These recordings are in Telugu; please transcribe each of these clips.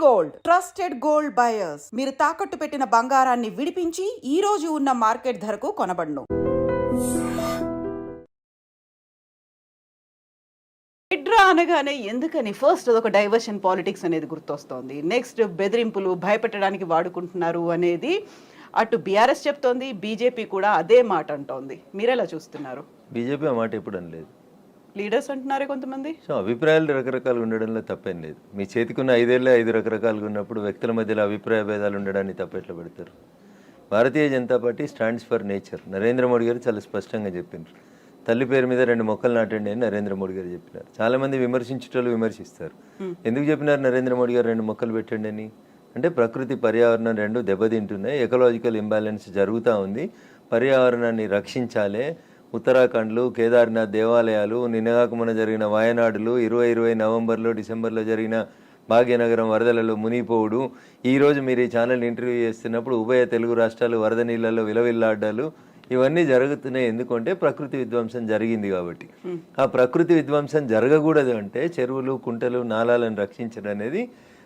గోల్డ్ ట్రస్టెడ్ గోల్డ్ బయర్స్ మీరు తాకట్టు పెట్టిన బంగారాన్ని విడిపించి ఈ రోజు ఉన్న మార్కెట్ ధరకు కొనబడును. ఇడ్రా అనగానే ఎందుకని ఫస్ట్ అదొక డైవర్షన్ పాలిటిక్స్ అనేది గుర్తొస్తోంది. నెక్స్ట్ బెదిరింపులు భయపెట్టడానికి వాడుకుంటున్నారు అనేది అటు బీఆర్ఎస్ చెప్తోంది, బీజేపీ కూడా అదే మాట అంటోంది. మీరెలా చూస్తున్నారు? బీజేపీ ఆ మాట ఎప్పుడు అనలేదు. లీడర్స్ అంటున్నారే కొంతమంది. సో అభిప్రాయాలు రకరకాలుగా ఉండడంలో తప్పేం లేదు. మీ చేతికున్న 5 ఏళ్ళే 5 రకరకాలుగా ఉన్నప్పుడు వ్యక్తుల మధ్యలో అభిప్రాయ భేదాలు ఉండడాన్ని తప్పెట్లా పెడతారు? Bharatiya Janata Party stands for nature. Narendra Modi గారు చాలా స్పష్టంగా చెప్పినారు. తల్లి పేరు మీద 2 మొక్కలు నాటండి అని నరేంద్ర మోడీ గారు చెప్పినారు. చాలామంది విమర్శించేటోళ్ళు విమర్శిస్తారు. ఎందుకు చెప్పినారు నరేంద్ర మోడీ గారు 2 మొక్కలు పెట్టండి అని? అంటే ప్రకృతి పర్యావరణం 2 దెబ్బతింటున్నాయి, ఎకలాజికల్ ఇంబ్యాలెన్స్ జరుగుతూ ఉంది, పర్యావరణాన్ని రక్షించాలి. ఉత్తరాఖండ్లు, కేదార్నాథ్ దేవాలయాలు, నిన్నగాక మొన్న జరిగిన వాయనాడులు, 2020 నవంబర్లో డిసెంబర్లో జరిగిన భాగ్యనగరం వరదలలో మునిగిపోవుడు, ఈరోజు మీరు ఈ ఛానల్ ఇంటర్వ్యూ చేస్తున్నప్పుడు ఉభయ తెలుగు రాష్ట్రాలు వరద నీళ్ళల్లో విలవిల్లాడ్డాలు, ఇవన్నీ జరుగుతున్నాయి. ఎందుకంటే ప్రకృతి విధ్వంసం జరిగింది కాబట్టి. ఆ ప్రకృతి విధ్వంసం జరగకూడదు అంటే చెరువులు, కుంటలు, నాలాలను రక్షించడం అనేది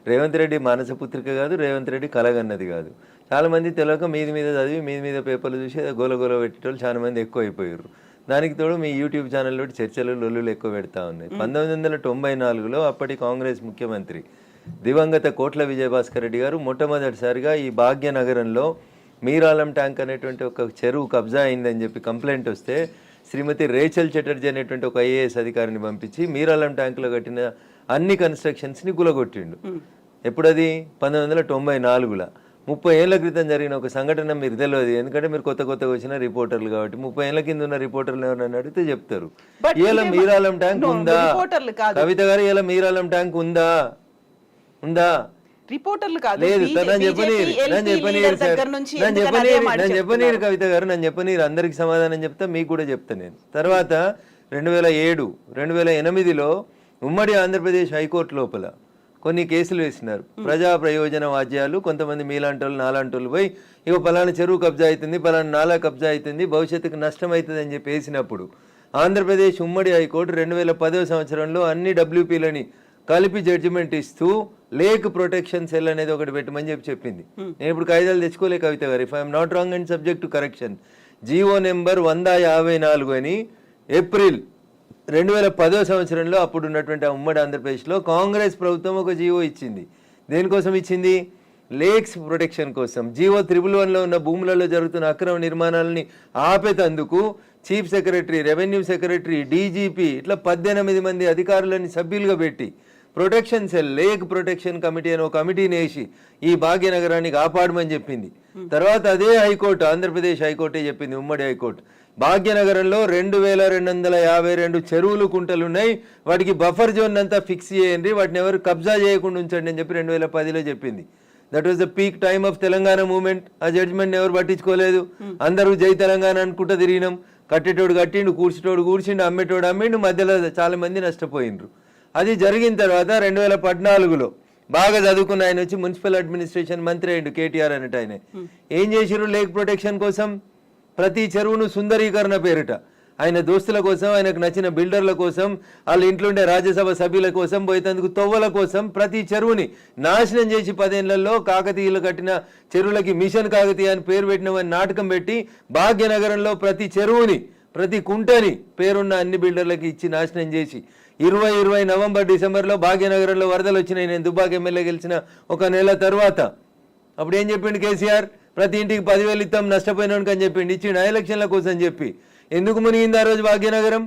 రేవంత్ రెడ్డి మానసపుత్రిక కాదు, రేవంత్ రెడ్డి కలగన్నది కాదు. చాలామంది తెలియక మీది మీద చదివి మీది మీద పేపర్లు చూసి గోల పెట్టేటోళ్ళు చాలామంది ఎక్కువ అయిపోయారు. దానికి తోడు మీ యూట్యూబ్ ఛానల్లో చర్చలు లొల్లులు ఎక్కువ పెడతా ఉన్నాయి. 1994లో అప్పటి కాంగ్రెస్ ముఖ్యమంత్రి దివంగత కోట్ల విజయభాస్కర్ రెడ్డి గారు మొట్టమొదటిసారిగా ఈ భాగ్యనగరంలో మీరాలం ట్యాంక్ అనేటువంటి ఒక చెరువు కబ్జా అయిందని చెప్పి కంప్లైంట్ వస్తే శ్రీమతి రేచల్ చటర్జీ అనేటువంటి ఒక ఐఏఎస్ అధికారిని పంపించి మీరాలం ట్యాంకులో కట్టిన అన్ని కన్స్ట్రక్షన్స్ని గులగొట్టిండు. ఎప్పుడది? 1994లో. 30 ఏళ్ల క్రితం జరిగిన ఒక సంఘటన మీకు తెలియదు, ఎందుకంటే మీరు కొత్తగా వచ్చిన రిపోర్టర్లు కాబట్టి. 30 ఏళ్ల కింద ఉన్న రిపోర్టర్లు ఎవరైనా అడిగితే చెప్తారు. ఇలా మీరాలం ట్యాంక్ ఉందా? కవిత గారు, ఇలా మీరాలం ట్యాంక్ ఉందా? రిపోర్టర్లు కాదు, లేదు. నన్ను చెప్పనీరు కవిత గారు, నన్ను చెప్పనీరు. అందరికి సమాధానం చెప్తా, మీకు కూడా చెప్తా నేను. తర్వాత 2007, 2008లో ఉమ్మడి ఆంధ్రప్రదేశ్ హైకోర్టు లోపల కొన్ని కేసులు వేసినారు. ప్రజా ప్రయోజన వాద్యాలు, కొంతమంది మీలాంటోళ్ళు నాలాంటోళ్ళు పోయి ఇక పలానా చెరువు కబ్జా అవుతుంది, పలానా నాలా కబ్జా అవుతుంది, భవిష్యత్తుకు నష్టం అవుతుంది అని చెప్పి వేసినప్పుడు ఆంధ్రప్రదేశ్ ఉమ్మడి హైకోర్టు 2010వ సంవత్సరంలో అన్ని WPలని కలిపి జడ్జిమెంట్ ఇస్తూ లేక్ ప్రొటెక్షన్ సెల్ అనేది ఒకటి పెట్టమని చెప్పింది. నేను ఇప్పుడు కాయిదాలు తెచ్చుకోలే కవిత గారు, if I'm not wrong and subject to correction. GO number 154 అని ఏప్రిల్ 2010వ సంవత్సరంలో అప్పుడు ఉన్నటువంటి ఉమ్మడి ఆంధ్రప్రదేశ్లో కాంగ్రెస్ ప్రభుత్వం ఒక జీవో ఇచ్చింది. దేనికోసం ఇచ్చింది? లేక్స్ ప్రొటెక్షన్ కోసం. జీవో 111లో ఉన్న భూములలో జరుగుతున్న అక్రమ నిర్మాణాలని ఆపేతందుకు chief secretary, revenue secretary, DGP ఇట్లా 18 మంది అధికారులని సభ్యులుగా పెట్టి protection cell, lake protection committee అని ఒక కమిటీని వేసి ఈ భాగ్యనగరాన్ని కాపాడమని చెప్పింది. తర్వాత అదే హైకోర్టు, ఆంధ్రప్రదేశ్ హైకోర్టే చెప్పింది, ఉమ్మడి హైకోర్టు, భాగ్యనగరంలో 2252 చెరువులు, కుంటలు ఉన్నాయి, వాటికి బఫర్ జోన్ అంతా ఫిక్స్ చేయండి, వాటిని ఎవరు కబ్జా చేయకుండా ఉంచండి అని చెప్పి 2010లో చెప్పింది. That was the peak time of Telangana movement. ఆ జడ్జిమెంట్ ఎవరు పట్టించుకోలేదు. అందరూ జై తెలంగాణ అనుకుంటూ తిరిగినాం. కట్టేటోడు కట్టిండు, కూర్చేటోడు కూర్చిండు, అమ్మేటోడు అమ్మిండు, మధ్యలో చాలా మంది నష్టపోయిండ్రు. అది జరిగిన తర్వాత 2014లో బాగా చదువుకున్న ఆయన వచ్చి మున్సిపల్ అడ్మినిస్ట్రేషన్ మంత్రి అయ్యిండు, కేటీఆర్ అనేట ఆయన. ఏం చేసిరు? లేక్ ప్రొటెక్షన్ కోసం ప్రతి చెరువును సుందరీకరణ పేరిట ఆయన దోస్తుల కోసం, ఆయనకు నచ్చిన బిల్డర్ల కోసం, వాళ్ళ ఇంట్లో ఉండే రాజ్యసభ సభ్యుల కోసం, పోయేందుకు తొవ్వల కోసం ప్రతి చెరువుని నాశనం చేసి 10 ఏళ్లలో కాకతీయులు కట్టిన చెరువులకి మిషన్ కాకతీయ అని పేరు పెట్టినవని నాటకం పెట్టి భాగ్యనగరంలో ప్రతి చెరువుని, ప్రతి కుంటని పేరున్న అన్ని బిల్డర్లకి ఇచ్చి నాశనం చేసి 2020 నవంబర్ డిసెంబర్లో భాగ్యనగరంలో వరదలు వచ్చినాయి. నేను దుబ్బాక ఎమ్మెల్యే గెలిచిన ఒక నెల తర్వాత అప్పుడు ఏం చెప్పిండు కేసీఆర్? ప్రతి ఇంటికి 10,000 ఇస్తాం నష్టపోయినానికి అని చెప్పిండు. ఇచ్చిండు ఎలక్షన్ల కోసం చెప్పి. ఎందుకు మునిగింది ఆ రోజు భాగ్యనగరం?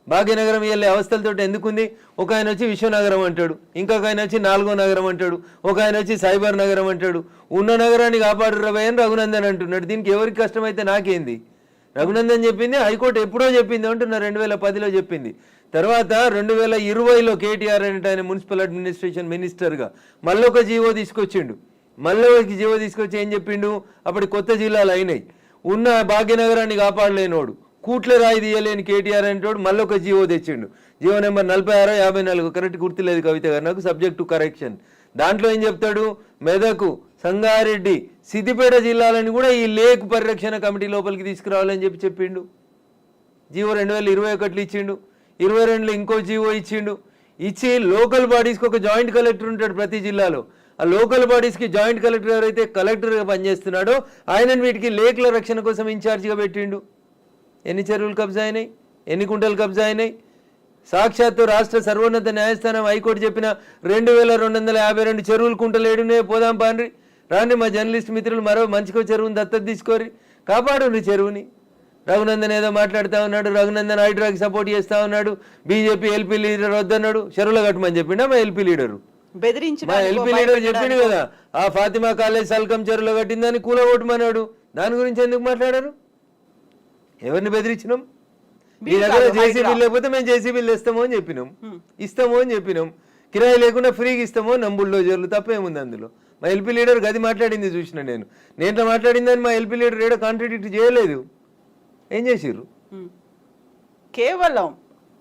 భాగ్యనగరం వెళ్ళే అవస్థలతో ఎందుకుంది? ఒక ఆయన వచ్చి విశ్వనగరం అంటాడు, ఇంకొక ఆయన వచ్చి 4వ నగరం అంటాడు, ఒక ఆయన వచ్చి సైబర్ నగరం అంటాడు. ఉన్న నగరాన్ని కాపాడు రవయ్య అని రఘునందన్ అంటున్నాడు. దీనికి ఎవరికి కష్టమైతే నాకేంది? రఘునందన్ చెప్పింది, హైకోర్టు ఎప్పుడో చెప్పింది అంటున్నా, 2010లో చెప్పింది. తర్వాత 2020లో కేటీఆర్ అనేట ఆయన మున్సిపల్ అడ్మినిస్ట్రేషన్ మినిస్టర్గా మళ్ళీ ఒక జీవో తీసుకొచ్చిండు. మళ్ళీ ఒక జీవో తీసుకొచ్చి ఏం చెప్పిండు? అప్పటి కొత్త జిల్లాలు అయినాయి, ఉన్న భాగ్యనగరాన్ని కాపాడలేనోడు, కూట్ల రాయి తీయలేని కేటీఆర్ అనేటోడు మళ్ళీ ఒక జీవో తెచ్చిండు. జీవో నెంబర్ 46, 54 కరెక్ట్ గుర్తులేదు కవిత గారు నాకు, సబ్జెక్ట్ టు కరెక్షన్. దాంట్లో ఏం చెప్తాడు? మెదకు, సంగారెడ్డి, సిద్దిపేట జిల్లాలని కూడా ఈ లేక్ పరిరక్షణ కమిటీ లోపలికి తీసుకురావాలని చెప్పిండు. జీవో 2021లో ఇచ్చిండు. 22లో ఇంకో జీవో ఇచ్చిండు. ఇచ్చి లోకల్ బాడీస్కి ఒక జాయింట్ కలెక్టర్ ఉంటాడు ప్రతి జిల్లాలో. ఆ లోకల్ బాడీస్కి జాయింట్ కలెక్టర్ ఎవరైతే కలెక్టర్గా పనిచేస్తున్నాడో ఆయనను వీటికి లేకుల రక్షణ కోసం ఇన్ఛార్జిగా పెట్టిండు. ఎన్ని చెరువులు కబ్జా అయినాయి, ఎన్ని కుంటలు కబ్జా అయినాయి? సాక్షాత్తు రాష్ట్ర సర్వోన్నత న్యాయస్థానం హైకోర్టు చెప్పిన 2252 చెరువులు కుంటలు ఏడునే పోదాం పాండ్రి రాండి. మా జర్నలిస్ట్ మిత్రులు మరో మంచిగా చెరువుని దత్తత తీసుకోరి, కాపాడు చెరువుని. రఘునందన్ ఏదో మాట్లాడుతూ ఉన్నాడు, రఘునందన్ హైడ్రాకి సపోర్ట్ చేస్తూ ఉన్నాడు, బీజేపీ ఎల్పీ లీడర్ వద్దన్నాడు. చెరువులు కట్టమని చెప్పిండా మా ఎల్పీ లీడరు? మా ఎల్పీ లీడర్ చెప్పిండు కదా, ఆ ఫాతిమా కాలేజ్ సల్కం చెరువులో కట్టిందని కూలగొట్టమన్నాడు. దాని గురించి ఎందుకు మాట్లాడారు? ఎవరిని బెదిరించినాం? మీ దగ్గర జేసీబీలు లేకపోతే మేము జేసీబీలు ఇస్తాము అని చెప్పినాం. కిరాయి లేకుండా ఫ్రీగా ఇస్తామో బుల్డోజర్లు, తప్పేముంది అందులో? మా ఎల్పీ లీడర్ గది మాట్లాడింది చూసిన నేను మాట్లాడిందని మా ఎల్పీ లీడర్ ఏడో కాంట్రాడిక్ట్ చేయలేదు. ఏం చేసిర్రు? కేవలం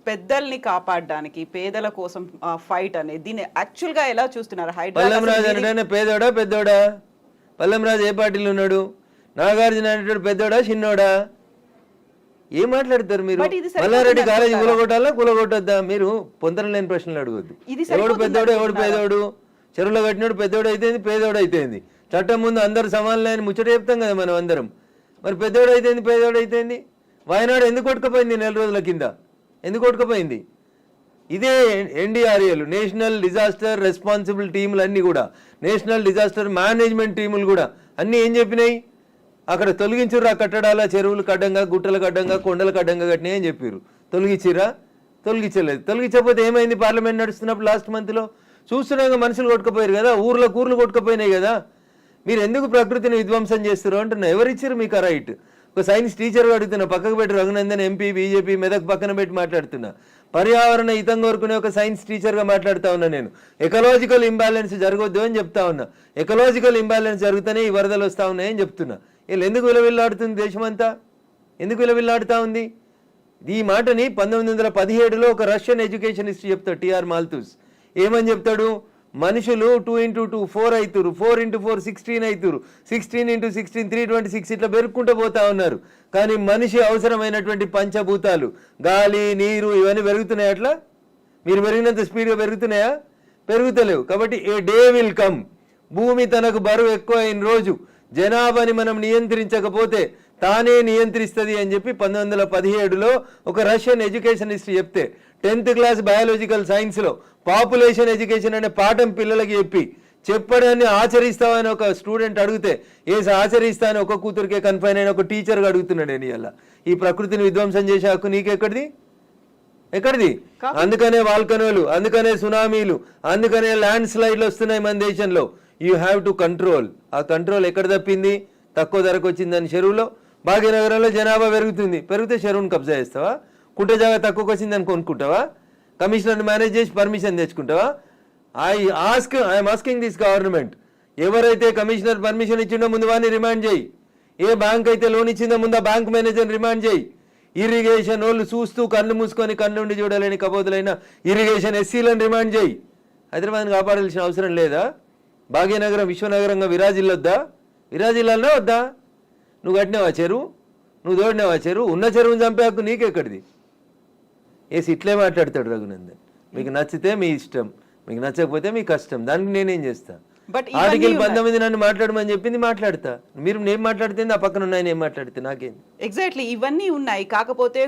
పెద్దల్ని కాపాడడానికి, పేదల కోసం ఫైట్ అనేది దీన్ని యాక్చువల్ గా ఎలా చూస్తున్నారు? పల్లం రాజు అంటే పేదోడా పెద్దోడా? పల్లం రాజు ఏ పార్టీలో ఉన్నాడు? నాగార్జున అనేటోడు పెద్దోడా చిన్నోడా? ఏం మాట్లాడతారు మీరు? మల్లారెడ్డి కాలేజీ కూలగొట్టద్దా? మీరు పొంతన లేని ప్రశ్నలు అడగొద్దు. ఎవడు పెద్దోడు ఎవడు పేదోడు? చెరువులో కట్టినోడు పెద్దోడు అయితేంది, పేదోడు అయితేంది. చట్టం ముందు అందరు సమానులని ముచ్చట చెప్తాం కదా మనం అందరం. మరి పెద్దోడు అయితేంది, పేదోడు అయితేంది? వాయనాడు ఎందుకు కొట్టుకుపోయింది? 4 రోజుల కింద ఎందుకు కొట్టుకుపోయింది? ఇదే ఎన్డీఆర్ఏలు, నేషనల్ డిజాస్టర్ రెస్పాన్సిబుల్ టీములు అన్నీ కూడా, నేషనల్ డిజాస్టర్ మేనేజ్మెంట్ టీములు కూడా అన్నీ ఏం చెప్పినాయి? అక్కడ తొలగించుర్రు ఆ కట్టడాల, చెరువులు కడ్డంగా, గుట్టలు కడ్డంగా, కొండలు కడ్డంగా కట్టినాయి అని చెప్పారు. తొలగించిరా? తొలగించలేదు. తొలగించకపోతే ఏమైంది? పార్లమెంట్ నడుస్తున్నప్పుడు లాస్ట్ మంత్లో చూస్తున్నాగా మనుషులు కొట్టుకుపోయారు కదా, ఊర్లు కొట్టుకుపోయినాయి కదా. మీరు ఎందుకు ప్రకృతిని విధ్వంసం చేస్తారు అంటున్నా. ఎవరిచ్చారు మీకు ఆ రైట్? ఒక సైన్స్ టీచర్ అడుగుతున్నా, పక్కకు పెట్టి రఘునందన్ ఎంపీ బీజేపీ మెదక్ పక్కన పెట్టి మాట్లాడుతున్నా. పర్యావరణ హితం కోరుకునే ఒక సైన్స్ టీచర్గా మాట్లాడుతూ ఉన్నా. నేను ఎకలాజికల్ ఇంబ్యాలెన్స్ జరగొద్దు అని చెప్తా ఉన్నా. ఎకలాజికల్ ఇంబ్యాలెన్స్ జరుగుతూనే ఈ వరదలు వస్తూ ఉన్నాయని చెప్తున్నా. వీళ్ళు ఎందుకు విలవిల్లాడుతుంది దేశమంతా? ఎందుకు విలవిల్లాడుతూ ఉంది? ఈ మాటని 1917లో ఒక రష్యన్ ఎడ్యుకేషనిస్ట్ చెప్తాడు, టిఆర్ మాల్తూస్. ఏమని చెప్తాడు? మనుషులు 2 into 2 4 అవుతారు, 4 into 4 16 అవుతారు, 16 into 16 326 ఇట్లా పెరుక్కుంటూ పోతా ఉన్నారు. కానీ మనిషి అవసరమైనటువంటి పంచభూతాలు గాలి, నీరు ఇవన్నీ పెరుగుతున్నాయి. అట్లా మీరు పెరిగినంత స్పీడ్గా పెరుగుతున్నాయా? పెరుగుతలేవు. కాబట్టి ఏ డే విల్ కమ్, భూమి తనకు బరువు ఎక్కువ అయిన రోజు, జనాభాని మనం నియంత్రించకపోతే తానే నియంత్రిస్తుంది అని చెప్పి 1917లో ఒక రష్యన్ ఎడ్యుకేషనిస్ట్ చెప్తే, 10th క్లాస్ బయాలజికల్ సైన్స్లో పాపులేషన్ ఎడ్యుకేషన్ అనే పాఠం పిల్లలకి చెప్పడాన్ని ఆచరిస్తామని ఒక స్టూడెంట్ అడిగితే, ఆచరిస్తా అని ఒక కూతురికే కన్ఫైన్ అయిన ఒక టీచర్గా అడుగుతున్నాడు. నేను ఇలా ఈ ప్రకృతిని విధ్వంసం చేసే హక్కు నీకెక్కడిది? ఎక్కడిది? అందుకనే వాల్కనోలు, అందుకనే సునామీలు, అందుకనే ల్యాండ్ స్లైడ్లు వస్తున్నాయి మన దేశంలో. You have to control. ఆ కంట్రోల్ ఎక్కడ తప్పింది? తక్కువ ధరకు వచ్చిందని చెరువులో. భాగ్యనగరంలో జనాభా పెరిగితే చెరువును కబ్జా చేస్తావా? కుంట జాగా తక్కువకి వచ్చిందని కొనుక్కుంటావా? కమిషనర్ని మేనేజ్ చేసి పర్మిషన్ తెచ్చుకుంటావా? ఐఎమ్ ఆస్కింగ్ దిస్ గవర్నమెంట్, ఎవరైతే కమిషనర్ పర్మిషన్ ఇచ్చిండో ముందు వాడిని రిమాండ్ చేయి. ఏ బ్యాంక్ అయితే లోన్ ఇచ్చిందో ముందు ఆ బ్యాంక్ మేనేజర్ని రిమాండ్ చేయి. ఇరిగేషన్ వాళ్ళు చూస్తూ కళ్ళు మూసుకొని కన్నుండి చూడలేని కబోదులైన ఇరిగేషన్ ఎస్సీలను రిమాండ్ చేయి. హైదరాబాద్ని కాపాడాల్సిన అవసరం లేదా? భాగ్యనగరం విశ్వనగరంగా విరాజిల్లొద్దా? విరాజిల్లాలనే వద్దా? నువ్వు కట్టినావా చెరువు? నువ్వు తోడినావా చెరువు? ఉన్న చెరువుని చంపే హక్కు నీకెక్కడిది? ఇట్లే మాట్లాడతాడు రఘునందన్. మీకు నచ్చితే మీ ఇష్టం, మీకు నచ్చకపోతే మీ కష్టం. దానికి నేనేం చేస్తా? ఆర్టికల్ 19 నన్ను మాట్లాడమని చెప్పింది, మాట్లాడతా. మీరు నేను మాట్లాడితే ఆ పక్కన ఉన్నాయి, నేను మాట్లాడితే నాకేం? ఎగ్జాక్ట్లీ ఇవన్నీ ఉన్నాయి. కాకపోతే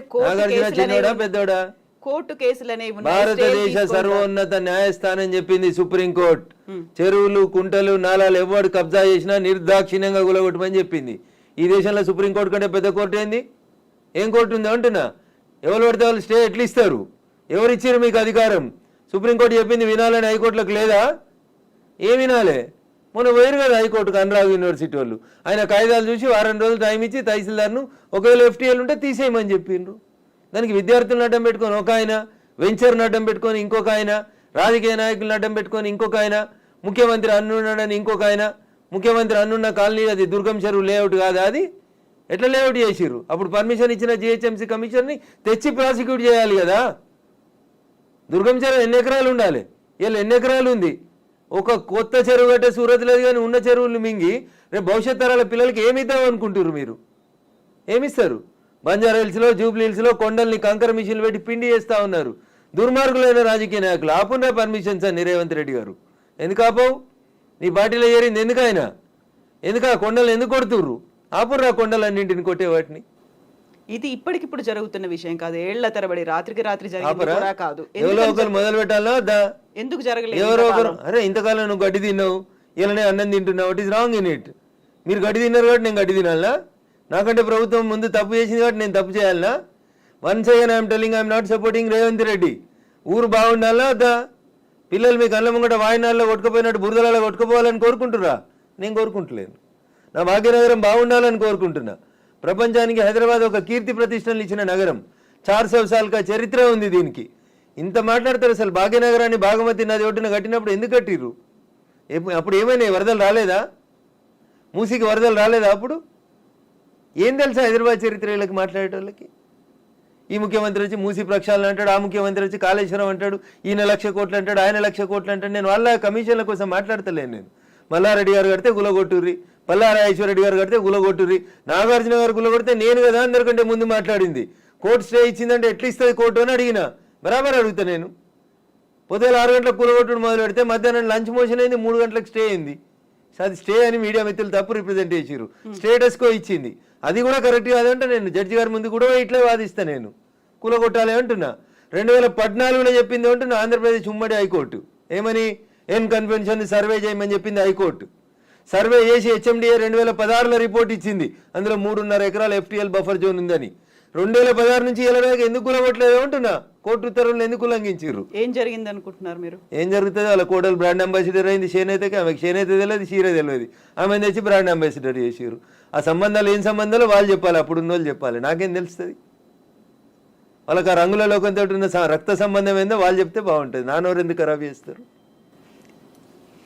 పెద్దోడా? కోర్టు కేసులు అనేవి భారతదేశ సర్వోన్నత న్యాయస్థానం చెప్పింది, సుప్రీంకోర్టు చెరువులు, కుంటలు, నాలాలు ఎవడు కబ్జా చేసినా నిర్దాక్షిణ్యంగా గులగొట్టమని చెప్పింది. ఈ దేశంలో సుప్రీంకోర్టు కంటే పెద్ద కోర్టు ఏంది? ఏం కోర్టు ఉంది అంటున్నా? ఎవరు పడితే వాళ్ళు స్టే ఎట్లా ఇస్తారు? ఎవరు ఇచ్చారు మీకు అధికారం? సుప్రీంకోర్టు చెప్పింది వినాలని హైకోర్టులకు లేదా? ఏం వినాలే? మొన్న పోయారు కదా హైకోర్టుకు అనురాగ్ యూనివర్సిటీ వాళ్ళు. ఆయన కాయిదాలు చూసి వారం రోజులు టైం ఇచ్చి తహసీల్దార్ను ఒకవేళ ఎఫ్టీఎల్ ఉంటే తీసేయమని చెప్పిండ్రు. దానికి విద్యార్థులను అడ్డం పెట్టుకొని ఒక ఆయన, వెంచర్ను అడ్డం పెట్టుకొని ఇంకొక ఆయన, రాజకీయ నాయకులను అడ్డం పెట్టుకొని ఇంకొక ఆయన, ముఖ్యమంత్రి అన్నున్నాడని ఇంకొక ఆయన. ముఖ్యమంత్రి అన్నున్న కాలనీ అది దుర్గం చెరువు లేఅవుట్ కాదా? అది ఎట్లా లేఅవుట్ చేసిర్రు? అప్పుడు పర్మిషన్ ఇచ్చిన జిహెచ్ఎంసీ కమిషనర్ని తెచ్చి ప్రాసిక్యూట్ చేయాలి కదా. దుర్గం చెరువు ఎన్ని ఎకరాలు ఉండాలి? వీళ్ళు ఎన్ని ఎకరాలు ఉంది? ఒక కొత్త చెరువు కట్టే సూరత్ లేదు, కానీ ఉన్న చెరువులు మింగి రేపు భవిష్యత్ తరాల పిల్లలకి ఏమిద్దాం అనుకుంటారు మీరు? ఏమిస్తారు? బంజారా హిల్స్లో, జూబ్లీ హిల్స్లో కొండల్ని కంకర మిషన్లు పెట్టి పిండి చేస్తూ ఉన్నారు దుర్మార్గులైన రాజకీయ నాయకులు. ఆపున్నా పర్మిషన్స్ అని రేవంత్ రెడ్డి గారు ఎందుకు ఆపవు? నీ పార్టీలో చేరింది ఎందుకు ఆయన? ఎందుకు ఆ కొండలు ఎందుకు కొడుతుర్రు? ఆపుర్రా కొండలన్నింటిని కొట్టే వాటిని. ఇది ఇప్పటికిప్పుడు జరుగుతున్న విషయం కాదు, ఏళ్ల తరబడి రాత్రికి రాత్రి జరిగింది కూడా కాదు. ఎవరో ఒకరు మొదలు పెట్టాలా వద్దా? ఎందుకు జరగలేదు? ఎవరో ఒకరు, అరే ఇంతకాలం నువ్వు గడ్డి తిన్నావు, ఇలానే అన్నం తింటున్నావు, it is wrong in it. మీరు గడ్డి తిన్నారు కాబట్టి నేను గడ్డి తినాలా? నాకంటే ప్రభుత్వం ముందు తప్పు చేసింది కాబట్టి నేను తప్పు చేయాలా? Once again I'm telling I'm not supporting Revanth Reddy. ఊరు బాగుండాలా వద్దా? పిల్లలు మీ కళ్ళ ముంగట వాయినాల్లో కొట్టుకుపోయినట్టు బురదలలో కొట్టుకుపోవాలని కోరుకుంటురా? నేను కోరుకుంటలేను. నా భాగ్యనగరం బాగుండాలని కోరుకుంటున్నా. ప్రపంచానికి హైదరాబాద్ ఒక కీర్తి ప్రతిష్టలు ఇచ్చిన నగరం, 400 సార్లుగా చరిత్ర ఉంది దీనికి. ఇంత మాట్లాడతారు. అసలు భాగ్యనగరాన్ని బాగమతి నది ఒడ్డున కట్టినప్పుడు ఎందుకు కట్టిర్రు? అప్పుడు ఏమైనా వరదలు రాలేదా? మూసీకి వరదలు రాలేదా? అప్పుడు ఏం తెలుసా హైదరాబాద్ చరిత్ర వీళ్ళకి మాట్లాడేటోళ్ళకి? ఈ ముఖ్యమంత్రి వచ్చి మూసీ ప్రక్షాళన అంటాడు, ఆ ముఖ్యమంత్రి వచ్చి కాళేశ్వరం అంటాడు, ఈయన 1,00,000 కోట్లు అంటాడు, ఆయన 1,00,000 కోట్లు అంటాడు. నేను వాళ్ళ కమిషన్ల కోసం మాట్లాడతలేను. నేను మల్లారెడ్డి గారు కడితే గులగొట్టుర్రి, పల్లారాజేశ్వరరెడ్డి గారు కడితే గులగొట్టుర్రి, నాగార్జున గారు గులగొడితే నేను కదా అందరికంటే ముందు మాట్లాడింది. కోర్టు స్టే ఇచ్చిందంటే ఎట్లా ఇస్తుంది కోర్టు అని అడిగిన. బరాబర్ అడుగుతా నేను. పొద్దున 6 గంటలకు కూలగొట్టుడు మొదలు పెడితే మధ్యాహ్నం లంచ్ మోషన్ అయింది, 3 గంటలకు స్టే అయింది. అది స్టే అని మీడియా మిత్రులు తప్పు రిప్రజెంట్ చేసిరు. స్టేటస్కో ఇచ్చింది, అది కూడా కరెక్ట్ కాదంటే నేను జడ్జి గారి ముందు కూడా ఇట్లే వాదిస్తా. నేను కూలగొట్టాలి అంటున్నా. 2014లో చెప్పింది అంటున్నా ఆంధ్రప్రదేశ్ ఉమ్మడి హైకోర్టు. ఏమని? ఎన్ కన్వెన్షన్ సర్వే చేయమని చెప్పింది హైకోర్టు. సర్వే చేసి హెచ్ఎండిఏ 2016లో రిపోర్ట్ ఇచ్చింది, అందులో 3.5 ఎకరాల FTL బఫర్ జోన్ ఉందని. 2016 నుంచి ఇలా ఎందుకు కులగొట్టలేదు అంటున్నా. కోర్టు ఉత్తర్వులను ఎందుకు ఉల్లంఘించారు? ఏం జరిగింది అనుకుంటున్నారు మీరు? ఏం జరుగుతుంది? వాళ్ళ కోడలు బ్రాండ్ అంబాసిడర్ అయింది చేనేతకి. ఆమెకి చేనేత తెలియదు, చీర తెలియదు. ఆమె తెచ్చి బ్రాండ్ అంబాసిడర్ చేసారు. ఆ సంబంధాలు ఏం సంబంధాలు వాళ్ళు చెప్పాలి, అప్పుడున్న వాళ్ళు చెప్పాలి. నాకేం తెలుస్తుంది? వాళ్ళకి ఆ రంగుల లోకంతో ఉన్న రక్త సంబంధం ఏందో వాళ్ళు చెప్తే బాగుంటుంది. నానోరు ఎందుకు ఖరాబ్ చేస్తారు?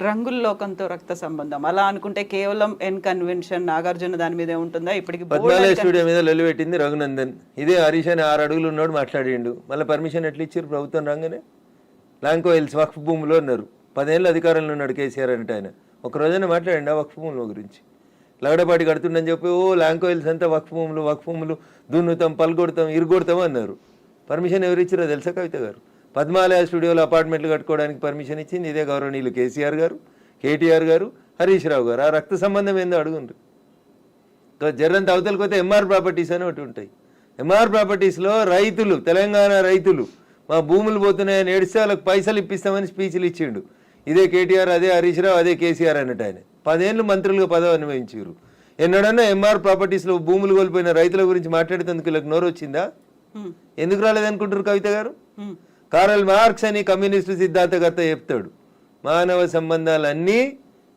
రంగుల లోకంతో రక్త సంబంధం అలా అనుకుంటే కేవలం ఎన్ కన్వెన్షన్ నాగార్జున దాని మీదే ఉంటుందా? ఇప్పటికి 14 స్టూడియో మీద లొల్లిపెట్టింది రఘునందన్. ఇదే హరీష్ అని 6 అడుగులు ఉన్నాడు మాట్లాడిండు. మళ్ళీ పర్మిషన్ ఎట్లా ఇచ్చారు ప్రభుత్వం రాగానే? లాంకో హిల్స్ వక్ఫ్ భూమిలో ఉన్నారు. 10 ఏళ్ళు అధికారంలో ఉన్నాడు కేసీఆర్ అంటే. ఆయన ఒక రోజైనా మాట్లాడండి ఆ వక్ఫ్ భూముల గురించి? లగడపాటి కడుతుండని చెప్పి లాంకో హిల్స్ అంతా వక్ఫ్ భూములు దున్నుతాం, పలుకొడతాం, ఇరుగొడతాం అన్నారు. పర్మిషన్ ఎవరు ఇచ్చారో తెలుసా కవిత గారు? పద్మాలయ స్టూడియోలో అపార్ట్మెంట్లు కట్టుకోవడానికి పర్మిషన్ ఇచ్చింది ఇదే గౌరవనీయులు కేసీఆర్ గారు, కేటీఆర్ గారు, హరీష్ రావు గారు. ఆ రక్త సంబంధం ఏందో అడుగుండ్రు. జర్రంత అవతలకి పోతే ఎంఆర్ ప్రాపర్టీస్ అని ఒకటి ఉంటాయి. ఎంఆర్ ప్రాపర్టీస్లో రైతులు, తెలంగాణ రైతులు మా భూములు పోతున్నాయని ఏడిస్తే వాళ్ళకి పైసలు ఇప్పిస్తామని స్పీచ్లు ఇచ్చిండు. ఇదే కేటీఆర్, అదే హరీష్ రావు, అదే కేసీఆర్ అన్నట్టు. ఆయన 10 ఏళ్ళు మంత్రులుగా పదవి అనుభవించారు. ఎన్నడన్నా ఎంఆర్ ప్రాపర్టీస్లో భూములు కోల్పోయిన రైతుల గురించి మాట్లాడేందుకు వీళ్ళకి నోరు వచ్చిందా? ఎందుకు రాలేదనుకుంటారు కవిత గారు? కారల్ మార్క్స్ అని కమ్యూనిస్టు సిద్ధాంతకర్త చెప్తాడు, మానవ సంబంధాలన్నీ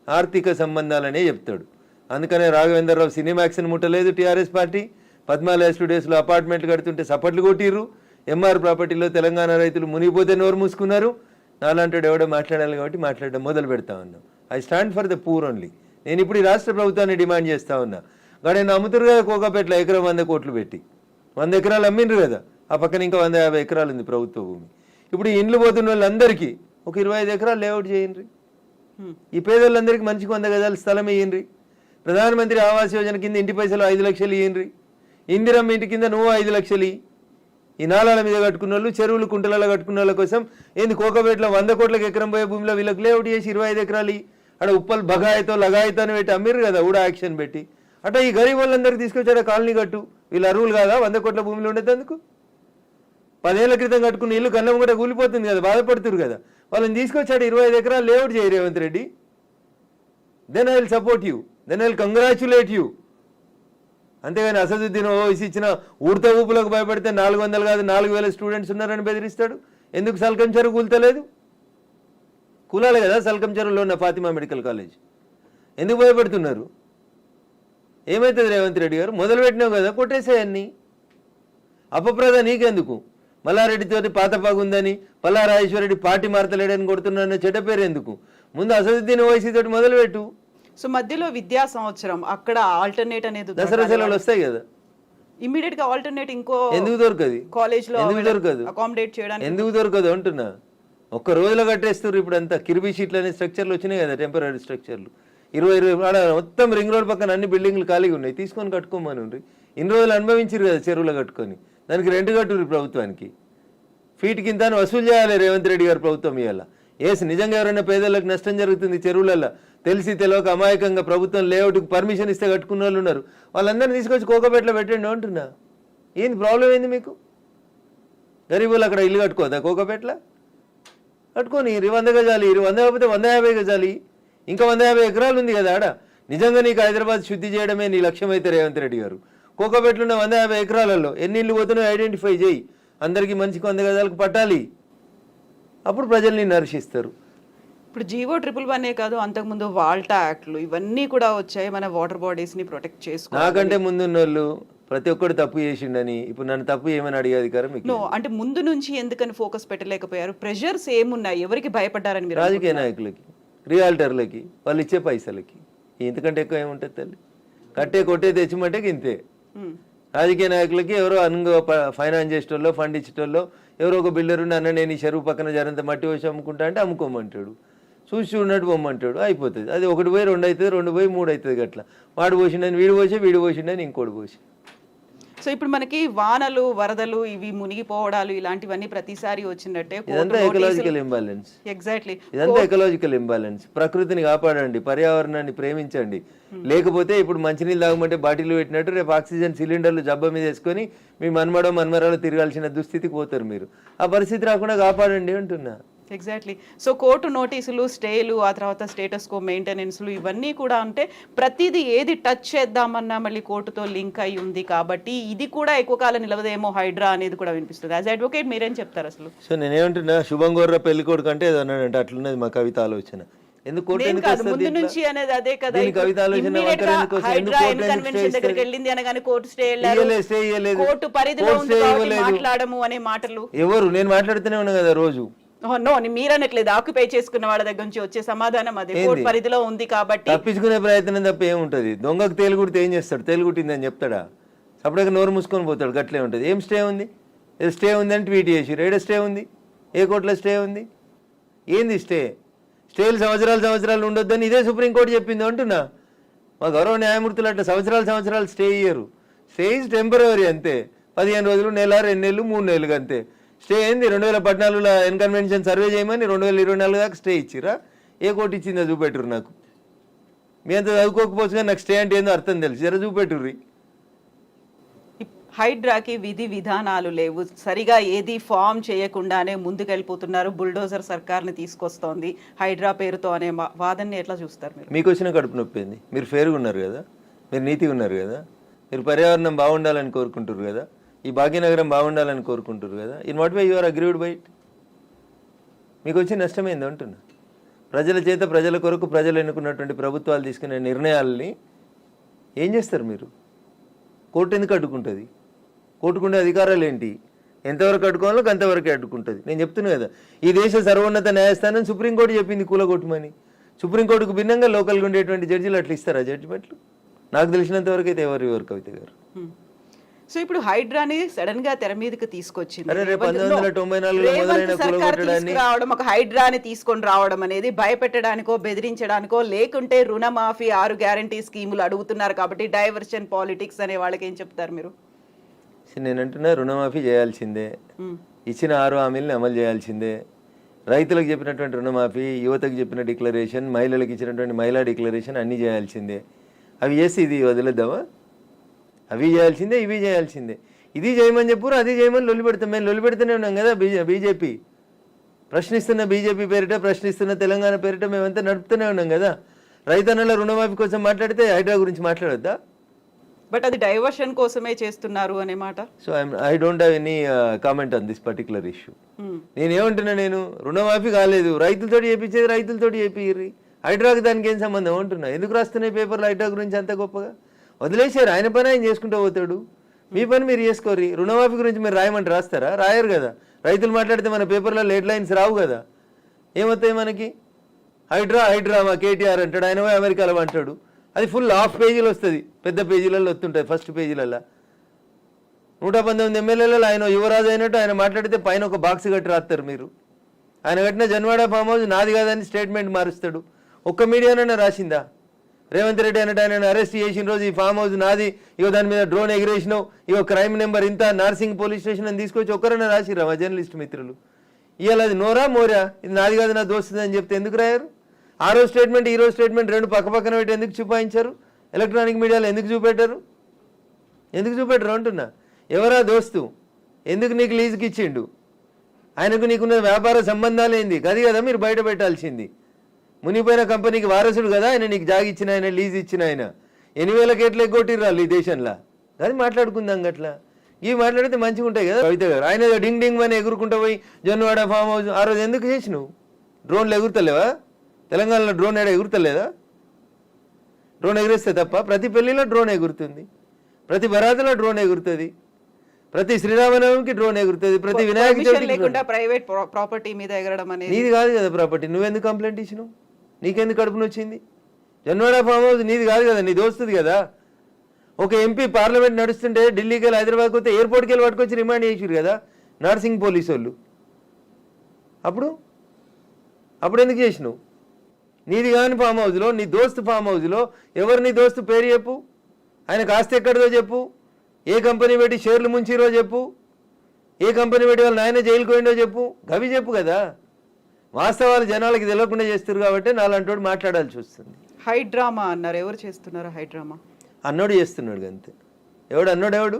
ఆర్థిక సంబంధాలనే చెప్తాడు. అందుకనే రాఘవేంద్రరావు సినిమాక్స్ని ముట్టలేదు టీఆర్ఎస్ పార్టీ. పద్మాలయ స్టూడియోస్లో అపార్ట్మెంట్లు కడుతుంటే సపట్లు కొట్టిర్రు. ఎంఆర్ ప్రాపర్టీలో తెలంగాణ రైతులు మునిగిపోతే నోరు మూసుకున్నారు. నాలాంటి ఎవడో మాట్లాడాలి కాబట్టి మాట్లాడడం మొదలు పెడతా ఉన్నాం. I stand for the poor only. నేను ఇప్పుడు ఈ రాష్ట్ర ప్రభుత్వాన్ని డిమాండ్ చేస్తా ఉన్నా. కానీ నేను అమ్ముతురు కదా కోకాపేటలో ఎకరం 100 కోట్లు పెట్టి 100 ఎకరాలు అమ్మిండ్రు కదా. ఆ పక్కన ఇంకా 150 ఎకరాలు ఉంది ప్రభుత్వ భూమి. ఇప్పుడు ఈ ఇండ్లు పోతున్న వాళ్ళందరికీ ఒక 25 ఎకరాలు లేఅవుట్ చేయండి. ఈ పేదోళ్ళందరికీ మంచిగా 100 గజాల స్థలం ఇయ్యండి. ప్రధానమంత్రి ఆవాస్ యోజన కింద ఇంటి పైసలు 5 లక్షలు ఇయ్యండి. ఇందిరమ్మ ఇంటి కింద నువ్వు 5 లక్షలు ఇయ్యి. ఈ నాలాల మీద కట్టుకున్న వాళ్ళు, చెరువులు కుంటలలో కట్టుకున్న వాళ్ళ కోసం ఏంది కోకపేటలో 100 కోట్లకు ఎకరం పోయే భూమిలో వీళ్ళకి లేఅవుట్ చేసి 25 ఎకరాలు అక్కడ ఉప్పల్ బగాయతో లగాయతో అని పెట్టి అమ్మిర్రు కదా ఊడా యాక్షన్ పెట్టి. అట్లా ఈ గరీబ్ వాళ్ళందరికీ తీసుకొచ్చాడు కాలనీ కట్టు. వీళ్ళు అరువులు కాదా 100 కోట్ల భూమిలో ఉండేందుకు? 10 ఏళ్ల క్రితం కట్టుకున్న ఇల్లు కన్నం కూడా కూలిపోతుంది కదా, బాధపడుతురు కదా. వాళ్ళని తీసుకొచ్చాడు 25 ఎకరాలు లేఅవుట్ చేయి Revanth Reddy. Then I will support you, then I will congratulate you. అంతేగాని అసదుద్దీన్ ఓవైసీ ఇచ్చిన ఉడత ఊపులకు భయపడితే 400 కాదు 4000 స్టూడెంట్స్ ఉన్నారని బెదిరిస్తాడు. ఎందుకు సల్కం చెరువు కూల్తలేదు? కూలాలి కదా సల్కం చెరువులో ఉన్న ఫాతిమా మెడికల్ కాలేజ్. ఎందుకు భయపడుతున్నారు? ఏమవుతుంది రేవంత్ రెడ్డి గారు? మొదలు పెట్టినావు కదా, కొట్టేసేయన్ని. అపప్రద నీకెందుకు? మల్లారెడ్డితోటి పాత పాగుందని, పల్లారాజేశ్వరరెడ్డి పార్టీ మారతలేడని కొడుతున్నా చెడ్డ పేరు ఎందుకు? ముందు అసదుద్దీన్ ఓవైసీ తోటి మొదలుపెట్టు. సో మధ్యలో విద్యా సంవత్సరం అక్కడ ఆల్టర్నేట్ అనేది దసరా సెలవులు వస్తాయి కదా, ఇమ్మీడియట్ గా ఆల్టర్నేట్ ఇంకో ఎందుకు దొరకదు? కాలేజ్ లో ఎందుకు దొరకదు? అకామిడేట్ చేయడానికి ఎందుకు దొరకదు అంటున్నా. ఒక్క రోజులో కట్టేస్తారు. ఇప్పుడు అంతా కిర్బీ షీట్లు అనే స్ట్రక్చర్లు వచ్చినాయి కదా, టెంపరీ స్ట్రక్చర్లు. 20 మొత్తం రింగ్ రోడ్ పక్కన అన్ని బిల్డింగ్లు ఖాళీగా ఉన్నాయి, తీసుకొని కట్టుకోమని. ఇన్ని రోజులు అనుభవించారు కదా చెరువులో కట్టుకొని. దానికి రెంట్ కట్టురు ప్రభుత్వానికి. ఫీట్ కింద వసూలు చేయాలి రేవంత్ రెడ్డి గారు ప్రభుత్వం. ఇవాళ నిజంగా ఎవరైనా పేదలకు నష్టం జరుగుతుంది చెరువులలో తెలిసి తెలియక అమాయకంగా ప్రభుత్వం లేఅవుట్కి పర్మిషన్ ఇస్తే కట్టుకున్న వాళ్ళు ఉన్నారు, వాళ్ళందరినీ తీసుకొచ్చి కోకపేటలో పెట్టండి అంటున్నా. ఏంది ప్రాబ్లం ఏంది మీకు? గరీబులు అక్కడ ఇల్లు కట్టుకోదా కోకపేటలో? కట్టుకొని 100 గజాలు, 100 కాకపోతే 150 గజాలు, ఇంకా 150 ఎకరాలు ఉంది కదా ఆడ. నిజంగా నీకు హైదరాబాద్ శుద్ధి చేయడమే నీ లక్ష్యం అయితే రేవంత్ రెడ్డి గారు, కోకపేటలో ఉన్న 150 ఎకరాలలో ఎన్ని ఇళ్ళు పోతున్నాయో ఐడెంటిఫై చేయి, అందరికీ మంచికి 100 గజాలకు పట్టాలి, అప్పుడు ప్రజల్ని నర్శిస్తారు. ఇప్పుడు జీవో 111 కాదు, అంతకుముందు వాల్టా యాక్ట్లు ఇవన్నీ కూడా వచ్చాయి మన వాటర్ బాడీస్ ని ప్రొటెక్ట్ చేసుకో. నాకంటే ముందున్న వాళ్ళు ప్రతి ఒక్కరు తప్పు చేసిండని ఇప్పుడు నన్ను తప్పు ఏమని అడిగే అధికారం మీకు? అంటే ముందు నుంచి ఎందుకని ఫోకస్ పెట్టలేకపోయారు? ప్రెషర్స్ ఏమున్నాయి? ఎవరికి భయపడ్డారని మీరు? రాజకీయ నాయకులకి, రియాల్టర్లకి, వాళ్ళు ఇచ్చే పైసలకి. ఇంతకంటే ఎక్కువ ఏముంటుంది తల్లి? కట్టే కొట్టే తెచ్చిమంటే ఇంతే. రాజకీయ నాయకులకి ఎవరో ఫైనాన్స్ చేసేటోళ్ళు, ఫండ్ ఇచ్చేటోళ్ళు, ఎవరో ఒక బిల్డర్ ఉండి అన్న నేను ఈ చెరువు పక్కన జరంత మట్టి వచ్చి అమ్ముకుంటా అంటే అమ్ముకోమంటాడు, చూసి చూడనట్టు పొమ్మంటాడు, అయిపోతుంది. అది 1 పోయి 2 అవుతుంది, 2 పోయి 3 అవుతుంది. అట్లా వాడు పోసిండని వీడు పోసి, వీడు పోసిండని ఇంకోటి పోసి. సో ఇప్పుడు మనకి వానలు, వరదలు, ఇవి మునిగిపోవడాలు ఇలాంటివన్నీ ప్రతిసారి వచ్చినట్టే. ఇదంతా ఎకలాజికల్ ఇంబ్యాలెన్స్. ఎగ్జాక్ట్లీ, ఇదంతా ఎకలాజికల్ ఇంబ్యాలెన్స్. ప్రకృతిని కాపాడండి, పర్యావరణాన్ని ప్రేమించండి. లేకపోతే ఇప్పుడు మంచినీళ్ళు తాగమంటే బాటిల్ పెట్టినట్టు రేపు ఆక్సిజన్ సిలిండర్లు జబ్బ మీద వేసుకొని మీ మన్మరాలు తిరగాల్సిన దుస్థితికి పోతారు మీరు. ఆ పరిస్థితి రాకుండా కాపాడండి అంటున్నా. ఎగ్జాక్ట్లీ. సో కోర్టు నోటీసులు, స్టేలు, ఆ తర్వాత స్టేటస్ కో మెయింటెనెన్స్లు ఇవన్నీ కూడా అంటే ప్రతిదీ ఏది టచ్ చేద్దామన్నా మళ్ళీ కోర్టుతో లింక్ అయి ఉంది కాబట్టి ఇది కూడా ఎక్కువ కాలం నిలవదేమో హైడ్రా అనేది కూడా వినిపిస్తుంది. యాజ్ అడ్వకేట్ మీరేం చెప్తారు అసలు? సో నేనేమంటున్నా, శుభం గోర్ర పెళ్లి కొడుకు అంటే ఏదో అన్నాడంటే అట్లున్నది మా కవిత ఆలోచన. ఎందుకు కోర్టు ముందు నుంచి అనేది అదే కదా. కవిత ఆలోచన దగ్గరికి వెళ్ళింది అనగానే కోర్టు స్టే కోర్టు పరిధిలో మాట్లాడము అనే మాటలు ఎవరు? నేను మాట్లాడుతూనే ఉన్నా కదా రోజు. నో, మీరనట్లేదు. ఆక్యుపై చేసుకున్న వాళ్ళ దగ్గర నుంచి వచ్చే సమాధానం అదే, కోర్టు పరిధిలో ఉంది కాబట్టి. తప్పించుకునే ప్రయత్నం తప్ప ఏముంటది? దొంగకు తేలుగుడితే ఏం చేస్తాడు? తేలుగుట్టిందని చెప్తాడా? అప్పటికి నోరు మూసుకొని పోతాడు. గట్లే ఉంటుంది. ఏం స్టే ఉంది? స్టే ఉంది అని ట్వీట్ చేసి ఏడ స్టే ఉంది? ఏ కోర్టులో స్టే ఉంది? ఏంది స్టే? స్టేలు సంవత్సరాలు ఉండొద్దని ఇదే సుప్రీంకోర్టు చెప్పింది అంటున్నా. మా గౌరవ న్యాయమూర్తులు అట్లా సంవత్సరాలు స్టే ఇయ్యరు. స్టే ఈజ్ టెంపరరీ అంతే. 15 రోజులు, నెల, 2 నెలలు, 3 నెలలు అంతే. స్టే ఏంది? 2014లో ఎన్కన్వెన్షన్ సర్వే చేయమని 2024 దాకా స్టే ఇచ్చిరా? ఏ కోర్టు ఇచ్చిందో చూపెట్టురు నాకు. మీ అంత చదువుకోకపోవచ్చు కానీ నాకు స్టే అంటే ఏందో అర్థం తెలుసు. జర చూపెట్టుర్రి. హైడ్రాకి విధి విధానాలు లేవు, సరిగా ఏది ఫామ్ చేయకుండానే ముందుకెళ్ళిపోతున్నారు. బుల్డోజర్ సర్కార్ని తీసుకొస్తోంది హైడ్రా పేరుతో అనే వాదనని ఎట్లా చూస్తారు మీరు? మీకు వచ్చిన కడుపు నొప్పింది. మీరు ఫేర్గా ఉన్నారు కదా, మీరు నీతిగా ఉన్నారు కదా, మీరు పర్యావరణం బాగుండాలని కోరుకుంటారు కదా, ఈ భాగ్యనగరం బాగుండాలని కోరుకుంటారు కదా. In what way you are agreed by it? మీకు వచ్చే నష్టమైంది అంటున్నా. ప్రజల చేత, ప్రజల కొరకు ప్రజలు ఎన్నుకున్నటువంటి ప్రభుత్వాలు తీసుకునే నిర్ణయాలని ఏం చేస్తారు మీరు? కోర్టు ఎందుకు అడ్డుకుంటుంది? కోర్టుకుండే అధికారాలు ఏంటి? ఎంతవరకు అడ్డుకోవాలో అంతవరకే అడ్డుకుంటుంది. నేను చెప్తున్నా కదా, ఈ దేశ సర్వోన్నత న్యాయస్థానం సుప్రీంకోర్టు చెప్పింది కూలగొట్టమని. సుప్రీంకోర్టుకు భిన్నంగా లోకల్గా ఉండేటువంటి జడ్జిలు అట్లా ఇస్తారా జడ్జిమెంట్లు? నాకు తెలిసినంత వరకు అయితే ఎవరు కవిత గారు. సో ఇప్పుడు హైడ్రాని సడన్ గా తెర మీదకి తీసుకొచ్చింది. 1994 రావడం, ఒక హైడ్రాని తీసుకొని రావడం అనేది భయపెట్టడానికో, బెదిరించడానికో, లేకుంటే రుణమాఫీ 6 గ్యారంటీ స్కీములు అడుగుతున్నారు కాబట్టి డైవర్షన్ పాలిటిక్స్ అనే వాళ్ళకి ఏం చెప్తారు మీరు? నేనంటున్నా, రుణమాఫీ చేయాల్సిందే, ఇచ్చిన 6 హామీలను అమలు చేయాల్సిందే. రైతులకు చెప్పినటువంటి రుణమాఫీ, యువతకు చెప్పిన డిక్లరేషన్, మహిళలకు ఇచ్చినటువంటి మహిళా డిక్లరేషన్ అన్నీ చేయాల్సిందే. అవి చేసి ఇది వదిలేద్దామా? అవి చేయాల్సిందే, ఇవి చేయాల్సిందే. ఇది చేయమని చెప్పురు, అది చేయమని లొల్లి పెడతాం. మేము లొల్లి పెడుతూనే ఉన్నాం కదా. బీజేపీ ప్రశ్నిస్తున్న, బీజేపీ పేరిట ప్రశ్నిస్తున్న తెలంగాణ పేరిట మేమంతా నడుపుతూనే ఉన్నాం కదా. రైతన్నల రుణమాఫీ కోసం మాట్లాడితే హైడ్రా గురించి మాట్లాడొద్దా? బట్ అది డైవర్షన్ కోసమే చేస్తున్నారు అనే మాట. So I don't have any comment on this particular issue. నేనేమంటున్నా, నేను రుణమాఫీ కాలేదు, రైతులతో చేయించేది రైతులతో చేపిర్రి, హైడ్రాకి దానికి ఏం సంబంధం అంటున్నా. ఎందుకు రాస్తున్నాయి పేపర్లు హైడ్రా గురించి అంత గొప్పగా? వదిలేసారు, ఆయన పని ఆయన చేసుకుంటూ పోతాడు, మీ పని మీరు చేసుకోరు. రుణమాఫీ గురించి మీరు రాయమంటే రాస్తారా? రాయరు కదా. రైతులు మాట్లాడితే మన పేపర్లలో హెడ్ లైన్స్ రావు కదా. ఏమవుతాయి మనకి? హైడ్రా మా కేటీఆర్ అంటాడు, ఆయన అమెరికాలో అంటాడు. అది ఫుల్ హాఫ్ పేజీలు వస్తుంది, పెద్ద పేజీలలో వస్తుంటుంది. ఫస్ట్ పేజీలలో 119 ఎమ్మెల్యేలలో ఆయన యువరాజు అయినట్టు ఆయన మాట్లాడితే పైన ఒక బాక్స్ కట్టి రాస్తారు మీరు. ఆయన కట్టిన జన్వాడ ఫామ్ హౌస్ నాది కాదని స్టేట్మెంట్ మారుస్తాడు. ఒక్క మీడియానైనా రాసిందా? రేవంత్ రెడ్డి అన్నట్టు ఆయన అరెస్ట్ చేసిన రోజు ఈ ఫామ్ హౌస్ నాది, ఇగో దాని మీద డ్రోన్ ఎగిరేసినావు, ఇగో క్రైమ్ నెంబర్ ఇంత, నార్సింగ్ పోలీస్ స్టేషన్ అని తీసుకొచ్చి ఒక్కరైనా రాసిరా మా జర్నలిస్ట్ మిత్రులు? ఇవాళ అది నోరా మోరా ఇది నాది కాదు నా దోస్తుంది అని చెప్తే ఎందుకు రాయారు? ఆ రోజు స్టేట్మెంట్ ఈ రోజు స్టేట్మెంట్ రెండు పక్క పక్కన పెట్టి ఎందుకు చూపాయించారు? ఎలక్ట్రానిక్ మీడియాలో ఎందుకు చూపెట్టారు? ఎందుకు చూపెట్టరు అంటున్నా. ఎవరా దోస్తు? ఎందుకు నీకు లీజుకి ఇచ్చిండు? ఆయనకు నీకున్న వ్యాపార సంబంధాలు ఏంది? గది కదా మీరు బయట పెట్టాల్సింది. మునిపోయిన కంపెనీకి వారసుడు కదా ఆయన, నీకు జాగిచ్చిన ఆయన, లీజ్ ఇచ్చిన ఆయన. 8,000 కోట్లు ఎగ్గొట్టిర్రాళ్ళు ఈ దేశంలో. అది మాట్లాడుకుందాం అట్లా. ఇవి మాట్లాడితే మంచిగా ఉంటాయి కదా కవిత గారు. ఆయన ఏదో డింగ్ డింగ్ అని ఎగురుకుంటూ పోయి జొన్నవాడ ఫామ్ హౌస్ ఆ రోజు ఎందుకు చేసినావు? డ్రోన్లు ఎగురుతలేవా? తెలంగాణలో డ్రోన్ ఏడా ఎగురుతలేదా? డ్రోన్ ఎగిరేస్తే తప్ప ప్రతి పెళ్లిలో డ్రోన్ ఎగురుతుంది, ప్రతి బరాతులో డ్రోన్ ఎగురుతుంది, ప్రతి శ్రీరామనవమికి డ్రోన్ ఎగురుతుంది, ప్రతి వినాయక చవితికి. ప్రైవేట్ ప్రాపర్టీ మీద ఎగరడం అనేది నీది కాదు కదా ప్రాపర్టీ. నువ్వెందుకు కంప్లైంట్ ఇచ్చినావు? నీకెందుకు కడుపున వచ్చింది? జొన్నవాడ ఫామ్ హౌస్ నీది కాదు కదా, నీది వస్తుంది కదా. ఒక ఎంపీ పార్లమెంట్ నడుస్తుంటే ఢిల్లీకి వెళ్ళి హైదరాబాద్కి వస్తే ఎయిర్పోర్ట్కి వెళ్ళి పట్టుకొచ్చి రిమాండ్ చేసారు కదా నర్సింగ్ పోలీసు వాళ్ళు. అప్పుడు ఎందుకు చేసినావు? నీది కాని ఫామ్ హౌస్లో, నీ దోస్తు ఫామ్ హౌస్లో ఎవరు నీ దోస్తు పేరు చెప్పు, ఆయనకు ఆస్తి ఎక్కడిదో చెప్పు, ఏ కంపెనీ పెట్టి షేర్లు ముంచిరో చెప్పు, ఏ కంపెనీ పెట్టి వాళ్ళు నాయన జైలుకు పోయిండో చెప్పు, గవి చెప్పు కదా. వాస్తవాలు జనాలకి తెలియకుండా చేస్తారు కాబట్టి నాలంటోడు మాట్లాడాల్సి వస్తుంది. హైడ్రామా అన్నారు. ఎవరు చేస్తున్నారు హైడ్రామా? అన్నోడు చేస్తున్నాడు అంతే. ఎవడు అన్నోడు?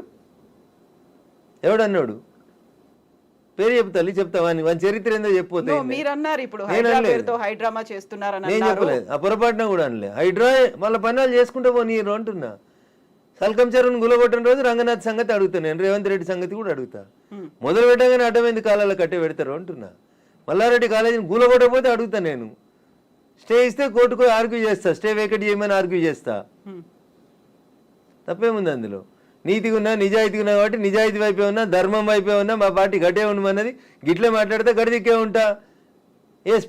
ఎవడు అన్నోడు? పేరు చెప్తా చెప్తావా? వాని చరిత్ర ఏందో చెప్పిపోతే మీరన్నారు ఇప్పుడు హైడ్రామా చేస్తున్నారని. నేను చెప్పలేదు, ఆ పొరపాటున కూడా అనలే. హైడ్రా వాళ్ళ పనులు చేసుకుంటూ పోనీరు అంటున్నా. సల్కం చెరువును గులగొట్టిన రోజు రంగనాథ్ సంగతి అడుగుతాను నేను, రేవంత్ రెడ్డి సంగతి కూడా అడుగుతా. మొదలు పెట్టగానే అడ్డమైంది కాలాల కట్టే పెడతారు అంటున్నా. మల్లారెడ్డి కాలేజీని గులగొట్టకపోతే అడుగుతా నేను. స్టే ఇస్తే కోర్టుకు ఆర్గ్యూ చేస్తా, స్టే వేకెట్ చేయమని ఆర్గ్యూ చేస్తా. తప్పేముంది అందులో? నీతిగా ఉన్నా నిజాయితీగా ఉన్నా కాబట్టి నిజాయితీ వైపే ఉన్నా, ధర్మం వైపే ఉన్నా, మా పార్టీ గట్టే ఉండమన్నది. గిట్లే మాట్లాడితే గడిదిక్కే ఉంటా.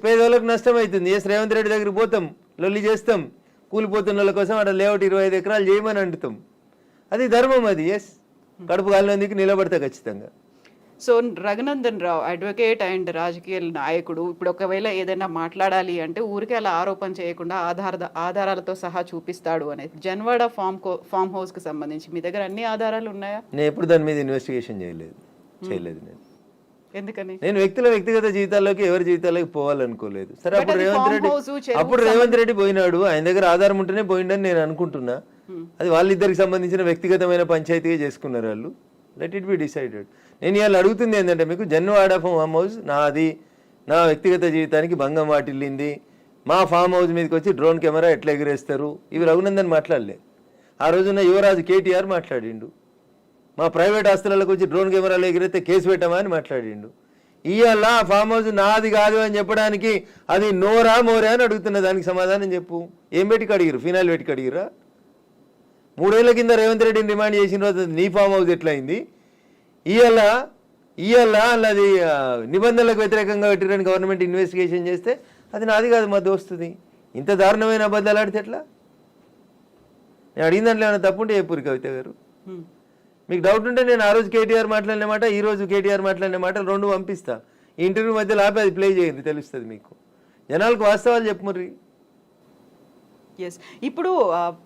పేదవాళ్ళకు నష్టం అవుతుంది. రేవంత్ రెడ్డి దగ్గరికి పోతాం, లొల్లి చేస్తాం, కూలిపోతున్న వాళ్ళ కోసం అక్కడ లేఅవుట్ 25 ఎకరాలు చేయమని అంటుతాం. అది ధర్మం. అది కడుపు కాలినందుకు నిలబడతా ఖచ్చితంగా. So Raghunandan Rao advocate and రాజకీయ నాయకుడు ఇప్పుడు ఒకవేళ ఏదైనా మాట్లాడాలి అంటే ఊరికే అలా ఆరోపణ చేయకుండా ఆధారాలతో సహా చూపిస్తాడు అనేది. జన్వాడ ఫామ్ హౌస్ కి సంబంధించి మీ దగ్గర అన్ని ఆధారాలు ఉన్నాయా? నేను ఎప్పుడు దాని మీద ఇన్వెస్టిగేషన్ చేయలేదు. నేను ఎందుకని? నేను వ్యక్తిగత జీవితాల్లోకి ఎవరి జీవితాల్లోకి పోవాలనుకోలేదు. సరే అప్పుడు రేవంత్ రెడ్డి పోయినాడు, ఆయన దగ్గర ఆధారం ఉంటేనే పోయిండని నేను అనుకుంటున్నా. అది వాళ్ళిద్దరికి సంబంధించిన వ్యక్తిగతమైన పంచాయతీగా చేసుకున్నారు వాళ్ళు. Let it be decided. నేను ఇవాళ అడుగుతుంది ఏంటంటే మీకు, జన్వాడ ఫామ్ హౌస్ నాది, నా వ్యక్తిగత జీవితానికి భంగం వాటిల్లింది, మా ఫామ్ హౌస్ మీదకి వచ్చి డ్రోన్ కెమెరా ఎట్లా ఎగిరేస్తారు, ఇవి రఘునందన్ మాట్లాడలే. ఆ రోజున యువరాజు కేటీఆర్ మాట్లాడిండు. మా ప్రైవేట్ ఆస్తులకు వచ్చి డ్రోన్ కెమెరాలు ఎగిరితే కేసు పెట్టమా అని మాట్లాడిండు. ఇవాళ ఆ ఫామ్ హౌస్ నాది కాదు అని చెప్పడానికి అది నోరా మోరా అని అడుగుతున్న దానికి సమాధానం చెప్పు. ఏం పెట్టి కడిగిరు? ఫినాయిల్ పెట్టి కడిగిరా? 3 ఏళ్ల కింద రేవంత్ రెడ్డిని డిమాండ్ చేసిన రోజు నీ ఫామ్ హౌస్ ఎట్లయింది? ఇవాళ అది నిబంధనలకు వ్యతిరేకంగా పెట్టిరని గవర్నమెంట్ ఇన్వెస్టిగేషన్ చేస్తే అది నాది కాదు మా దోస్తుది. ఇంత దారుణమైన అబద్ధాలు ఆడితే ఎట్లా? నేను అడిగిన దాంట్లో ఏమైనా తప్పుంటే చెప్పురు కవిత గారు. మీకు డౌట్ ఉంటే నేను ఆ రోజు కేటీఆర్ మాట్లాడిన మాట, ఈ రోజు కేటీఆర్ మాట్లాడిన మాటలు 2 పంపిస్తా. ఈ ఇంటర్వ్యూ మధ్యలో ఆపి అది ప్లే చేయండి, తెలుస్తుంది మీకు. జనాలకు వాస్తవాలు చెప్పుమర్రి. ఎస్. ఇప్పుడు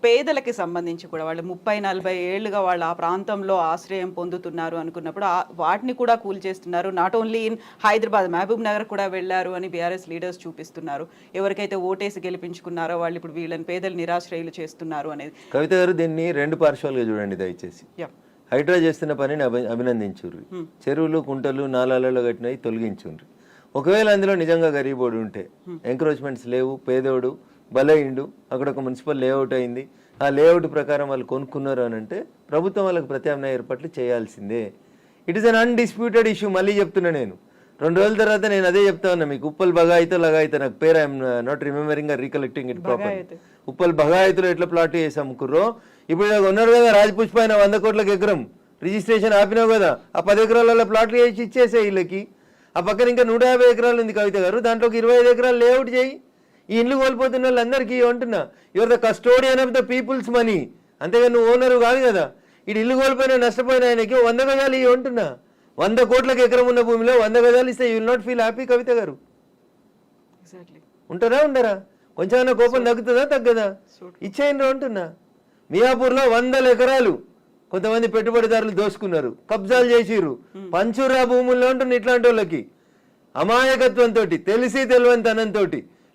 పేదలకి సంబంధించి కూడా వాళ్ళు 30-40 ఏళ్లుగా వాళ్ళు ఆ ప్రాంతంలో ఆశ్రయం పొందుతున్నారు అనుకున్నప్పుడు వాటిని కూడా కూల్చేస్తున్నారు. Not only in Hyderabad, Mahabubnagar కూడా వెళ్ళారు అని బీఆర్ఎస్ లీడర్స్ చూపిస్తున్నారు. ఎవరికైతే ఓటేసి గెలిపించుకున్నారో వాళ్ళు ఇప్పుడు వీళ్ళని పేదలు నిరాశ్రయులు చేస్తున్నారు అనేది. కవిత గారు దీన్ని 2 పార్శ్వాలుగా చూడండి దయచేసి. హైడ్రా చేస్తున్న పనిని అభినందించుర్రి. చెరువులు, కుంటలు, నాలాలలో కట్టినవి తొలగించుండ్రి. ఒకవేళ అందులో నిజంగా గరీబోడు ఉంటే, ఎంక్రోచ్మెంట్స్ లేవు, పేదోడు బలైండు, అక్కడ ఒక మున్సిపల్ లేఅవుట్ అయింది, ఆ లేఅవుట్ ప్రకారం వాళ్ళు కొనుక్కున్నారు అని అంటే ప్రభుత్వం వాళ్ళకి ప్రత్యామ్నాయ ఏర్పాట్లు చేయాల్సిందే. It is an undisputed issue. మళ్ళీ చెప్తున్నా నేను, 2 రోజుల తర్వాత నేను అదే చెప్తా ఉన్నా మీకు. ఉప్పల్ బగాయితో లగాయితో, నాకు పేరు I'm not remembering or recollecting it proper. Uppal బగాయితులు ఎట్లా ప్లాట్ చేసి అమ్ముకుర్రో, ఇప్పుడు ఉన్నారు కదా రాజపుష్ప ఆయన 100 కోట్లకు ఎకరం రిజిస్ట్రేషన్ ఆపినావు కదా, ఆ 10 ఎకరాలలో ప్లాట్లు చేసి ఇచ్చేసే వీళ్ళకి. ఆ పక్కన ఇంకా 150 ఎకరాలు ఉంది కవిత గారు, దాంట్లో 25 ఎకరాలు లేఅవుట్ చేయి. ఈ ఇల్లు కోల్పోతున్న వాళ్ళందరికీ అంటున్నా, your the custodian of the peoples money, అంతేగా నువ్వు ఓనరు కాదు కదా. ఇటు ఇల్లు కోల్పోయినా నష్టపోయిన ఆయనకి 100 గజాలు ఇవి అంటున్నా. 100 కోట్లకు ఎకరం ఉన్న భూమిలో 100 గజాలు ఇస్తే you will not feel happy Kavitha గారు? ఉంటారా ఉండరా? కొంచెం కోపం తగ్గుతుందా తగ్గదా? ఇచ్చేయండి అంటున్నా. మియాపూర్లో 100 ఎకరాలు కొంతమంది పెట్టుబడిదారులు దోసుకున్నారు, కబ్జాలు చేసిర్రు, పంచురా భూముల్లో ఉంటుంది ఇట్లాంటి వాళ్ళకి. అమాయకత్వంతో తెలిసి తెలియనితనంతో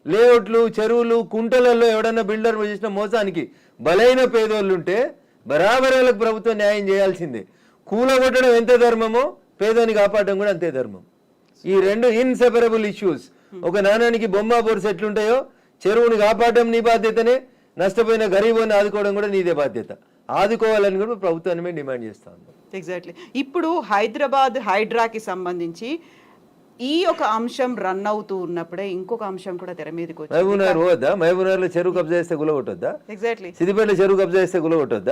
లేఅవుట్లు చెరువులు కుంటలలో ఎవడన్నా బిల్డర్ చేసిన మోసానికి బలైన పేదోళ్ళు ఉంటే బరాబరాలకు ప్రభుత్వం న్యాయం చేయాల్సిందే. కూలగొట్టడం ఎంత ధర్మమో పేదోని కాపాడడం కూడా అంతే ధర్మం. ఈ రెండు ఇన్సెపరబుల్ ఇష్యూస్. ఒక నాణానికి బొమ్మ బొరుసు ఎట్లుంటాయో చెరువుని కాపాడడం నీ బాధ్యతనే, నష్టపోయిన గరీబోని ఆదుకోవడం కూడా నీదే బాధ్యత. ఆదుకోవాలని కూడా ప్రభుత్వాన్ని మేము డిమాండ్ చేస్తా ఉన్నాం. ఎగ్జాక్ట్లీ. ఇప్పుడు హైదరాబాద్ హైడ్రాకి సంబంధించి ఈ ఒక అంశం రన్ అవుతూ ఉన్నప్పుడే ఇంకొక అంశం కూడా తెర మీదకి వచ్చింది. మహబూబ్నగర్ పోవద్దా? మహబూబ్నగర్లో చెరువు కబ్జా చేస్తే గులగొట్టొద్దా? ఎగ్జాక్ట్లీ. సిద్దిపేటలో చెరువు కబ్జా చేస్తే గులగొట్టొద్దా?